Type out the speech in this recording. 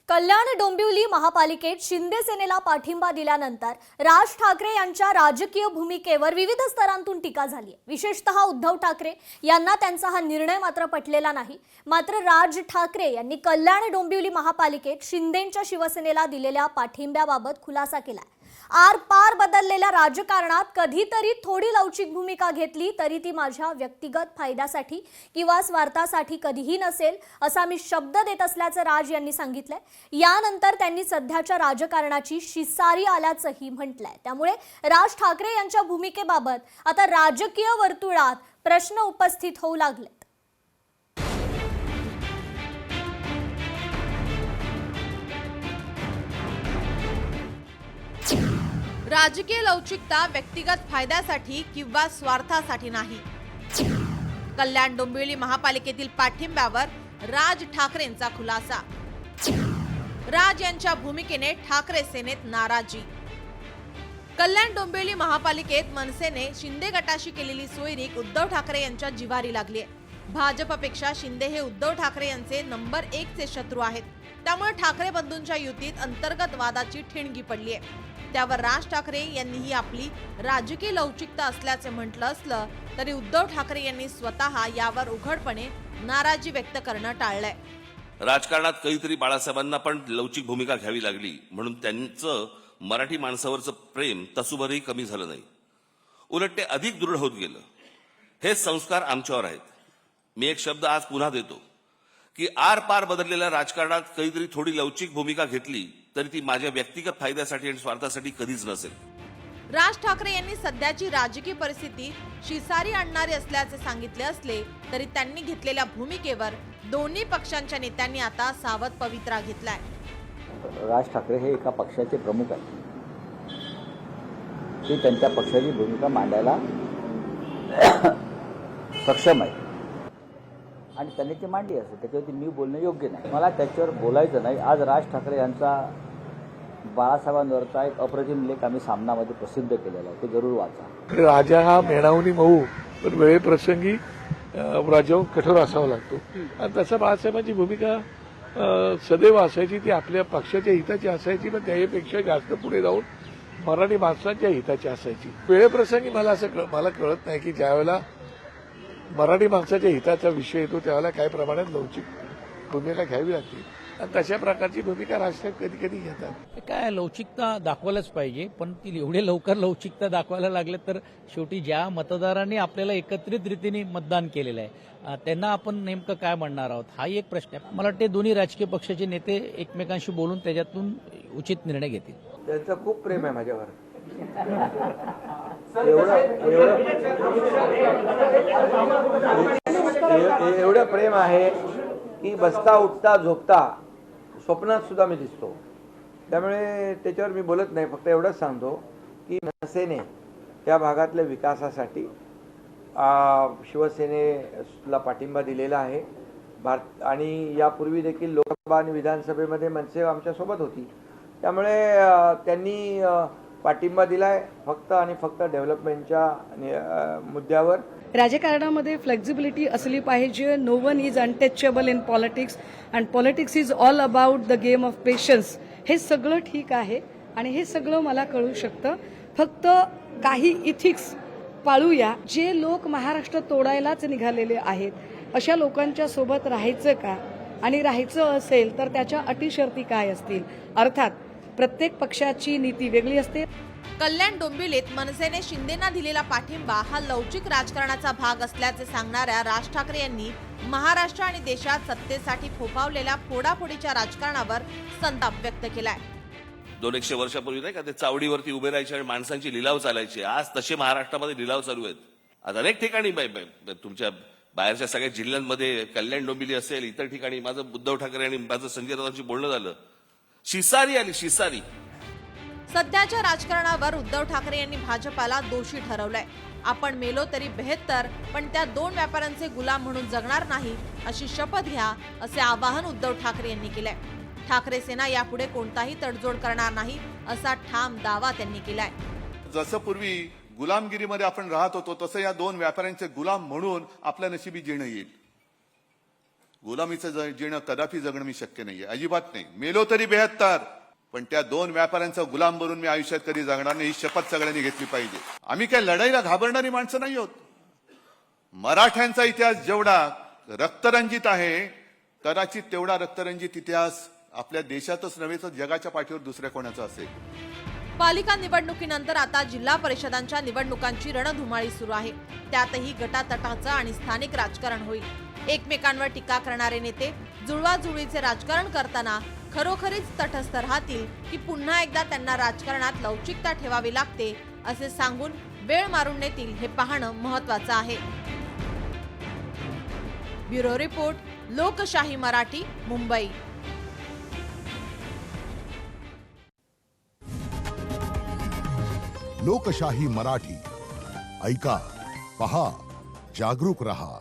कल्याण डोंबिवली महापालिकेत शिंदे सेनेला पाठिंबा दिल्यानंतर राज ठाकरे यांच्या राजकीय भूमिकेवर विविध स्तरांतून टीका झाली आहे। विशेषतः उद्धव ठाकरे यांना त्यांचा हा निर्णय मात्र पटलेला नाही। मात्र राज ठाकरे यांनी कल्याण डोंबिवली महापालिकेत शिंदेंच्या शिवसेनेला दिलेल्या पाठिंब्याबाबत खुलासा केला। आरपार बदललेल्या राजकारणात कधीतरी थोडी लवचिक भूमिका घेतली तरी ती माझ्या व्यक्तिगत फायद्यासाठी किंवा स्वार्थासाठी कधीही नसेल असा मी शब्द देत असल्याचं राज यांनी सांगितलंय। यानंतर त्यांनी सध्याच्या राजकारणाची शिसारी आल्याचंही म्हटलंय। त्यामुळे राज ठाकरे यांच्या भूमिकेबाबत आता राजकीय वर्तुळात प्रश्न उपस्थित होऊ लागले। राजकीय लवचिकता व्यक्तिगत फायद्यासाठी किंवा स्वार्थासाठी नाही। कल्याण डोंबिवली महापालिकेतील पाठिंब्यावर राज ठाकरेंचा खुलासा। राज यांच्या भूमिकेने ठाकरे सेनेत नाराजी। कल्याण डोंबिवली महापालिकेत मनसेने शिंदे गटाशी केलेली सोयरीक उद्धव ठाकरे यांच्या जिव्हारी लागली आहे। भाजपपेक्षा शिंदे हे उद्धव ठाकरे यांचे नंबर 1 चे शत्रू आहेत। त्यामुळे ठाकरे बंधूंच्या युतीत अंतर्गत वादाची ठिणगी पडली आहे। त्यावर राज ठाकरे यांनीही आपली राजकीय लवचिकता असल्याचे म्हटलं असलं तरी उद्धव ठाकरे यांनी स्वतः यावर उघडपणे नाराजी व्यक्त करणं टाळलंय। राजकारणात कधीतरी बाळासाहेबांना पण लवचिक भूमिका घ्यावी लागली म्हणून त्यांचं मराठी माणसावरचं प्रेम तसूभरही कमी झालं नाही, उलट ते अधिक दृढ होत गेलं। हे संस्कार आमच्यावर आहेत। मी एक शब्द आज पुन्हा देतो की आरपार बदललेल्या राजकारणात कधीतरी थोडी लवचिक भूमिका घेतली तरी ती माझ्या व्यक्तिगत फायद्यासाठी आणि स्वार्थासाठी कधीच नसेल। राज ठाकरे यांनी सध्याची राजकीय परिस्थिती शिसारी आणणारी असल्याचे सांगितले असले तरी त्यांनी घेतलेल्या भूमिकेवर दोन्ही पक्षांच्या नेत्यांनी आता सावध पवित्रा घेतलाय। राज ठाकरे हे एका पक्षाचे प्रमुख आहेत। ते त्यांच्या पक्षाची भूमिका मांडायला सक्षम आहे आणि त्यांनी ती मांडली असेल, त्याच्यावरती मी बोलणं योग्य नाही। मला त्याच्यावर बोलायचं नाही। आज राज ठाकरे यांचा बाळासाहेबांवरचा एक अप्रतिम लेख आम्ही सामनामध्ये प्रसिद्ध केलेला आहे, ते जरूर वाचा। राजा हा मेणावणी मऊ पण वेळेप्रसंगी राजाहून कठोर असावा लागतो आणि तसं बाळासाहेबांची भूमिका सदैव असायची, ती आपल्या पक्षाच्या हिताची असायची, पण त्यापेक्षा जास्त पुढे जाऊन मराठी माणसांच्या हिताची असायची। वेळेप्रसंगी मला कळत नाही की ज्यावेळेला मराठी माणसाच्या हिताचा विषय येतो त्यावेळेला काही प्रमाणात लवचिक भूमिका घ्यावी लागते आणि तशा प्रकारची भूमिका राजसाहेब कधी कधी घेतात। काय लवचिकता दाखवायलाच पाहिजे, पण ती एवढे लवकर लवचिकता दाखवायला लागले तर शेवटी ज्या मतदारांनी आपल्याला एकत्रित रीतीने मतदान केलेलं आहे त्यांना आपण नेमकं काय म्हणणार आहोत हा एक प्रश्न आहे। मला वाटते दोन्ही राजकीय पक्षाचे नेते एकमेकांशी बोलून त्याच्यातून उचित निर्णय घेतील। त्यांचं खूप प्रेम आहे माझ्यावर। एवढं प्रेम आहे की बसता उठता झोपता स्वप्नात सुद्धा मी दिसतो। त्यामुळे त्याच्यावर मी बोलत नाही, फक्त एवढंच सांगतो की मनसेने त्या भागातल्या विकासासाठी शिवसेनेला पाठिंबा दिलेला आहे। आणि यापूर्वी देखील लोकसभा आणि विधानसभेमध्ये मनसे आमच्यासोबत होती, त्यामुळे त्यांनी पाठिंबा दिलाय फक्त आणि फक्त डेव्हलपमेंटच्या मुद्द्यावर। राजकारणामध्ये फ्लेक्झिबिलिटी असली पाहिजे। No one is untouchable in politics and politics is all about the game of patience. हे सगळं ठीक आहे आणि हे सगळं मला कळू शकतं, फक्त काही इथिक्स पाळूया। जे लोक महाराष्ट्र तोडायलाच निघालेले आहेत अशा लोकांच्या सोबत राहायचं का, आणि राहायचं असेल तर त्याच्या अटी शर्ती काय असतील। अर्थात प्रत्येक पक्षाची नीती वेगळी असते। कल्याण डोंबिवलीत मनसेने शिंदेना दिलेला पाठिंबा हा लवचिक राजकारणाचा भाग असल्याचे सांगणाऱ्या राज ठाकरे यांनी महाराष्ट्र आणि देशात सत्तेसाठी फोफावलेल्या फोडाफोडीच्या राजकारणावर संताप व्यक्त केलाय। 200 वर्षापूर्वी नाही का ते चावडीवरती उभे राहायचे आणि माणसांची लिलाव चालायचे, आज तसे महाराष्ट्रामध्ये लिलाव चालू आहेत। आज अनेक ठिकाणी तुमच्या बाहेरच्या सगळ्या जिल्ह्यांमध्ये कल्याण डोंबिवली असेल, इतर ठिकाणी माझं उद्धव ठाकरे आणि माझं संजय राऊतांशी बोलणं झालं। शिसारी आली, शिसारी। सध्याच्या राजकारणावर उद्धव ठाकरे यांनी भाजपाला दोषी ठरवलंय। आपण मेलो तरी बेहत्तर, पण त्या 2 व्यापाऱ्यांचे गुलाम म्हणून जगणार नाही अशी शपथ घ्या, असे आवाहन उद्धव ठाकरे यांनी केलंय। ठाकरे सेना यापुढे कोणताही तडजोड करणार नाही असा ठाम दावा त्यांनी केलाय। जसं पूर्वी गुलामगिरीमध्ये आपण राहत होतो तसं या 2 व्यापाऱ्यांचे गुलाम म्हणून आपल्या नशिबी जीणं येईल। गुलामीचं जीणं कदापि जगणं मी शक्य नाहीये, अजिबात नाही. मेलो तरी 72, पण त्या 2 व्यापाऱ्यांचा गुलाम बनून मी आयुष्यात कधी जगणार नाही, ही शपथ सगळ्यांनी घेतली पाहिजे. आम्ही काय लढाईला घाबरणारी माणसं नाही आहोत. मराठ्यांचा इतिहास जेवढा रक्तरंजित आहे, कदाचित तेवढा रक्तरंजित इतिहास आपल्या देशातच नव्हे तर जगाच्या पाठीवर दुसऱ्या कोणाचा असेल. पालिका निवडणुकीनंतर आता जिल्हा परिषदांच्या निवडणुकांची रणधुमाळी सुरू आहे. त्यातही गटातटाचं आणि स्थानिक राजकारण होईल. एकमेकांवर टीका करणारे नेते जुळवाजुळवीचे राजकारण करताना खरोखरीच तटस्थ राहतील की पुन्हा एकदा त्यांना राजकारणात लवचिकता ठेवावी लागते असे सांगून वेळ मारून नेतील हे पाहणं महत्त्वाचं आहे. ब्युरो रिपोर्ट, लोकशाही मराठी, मुंबई. लोकशाही मराठी ऐका, पहा, जागरूक रहा.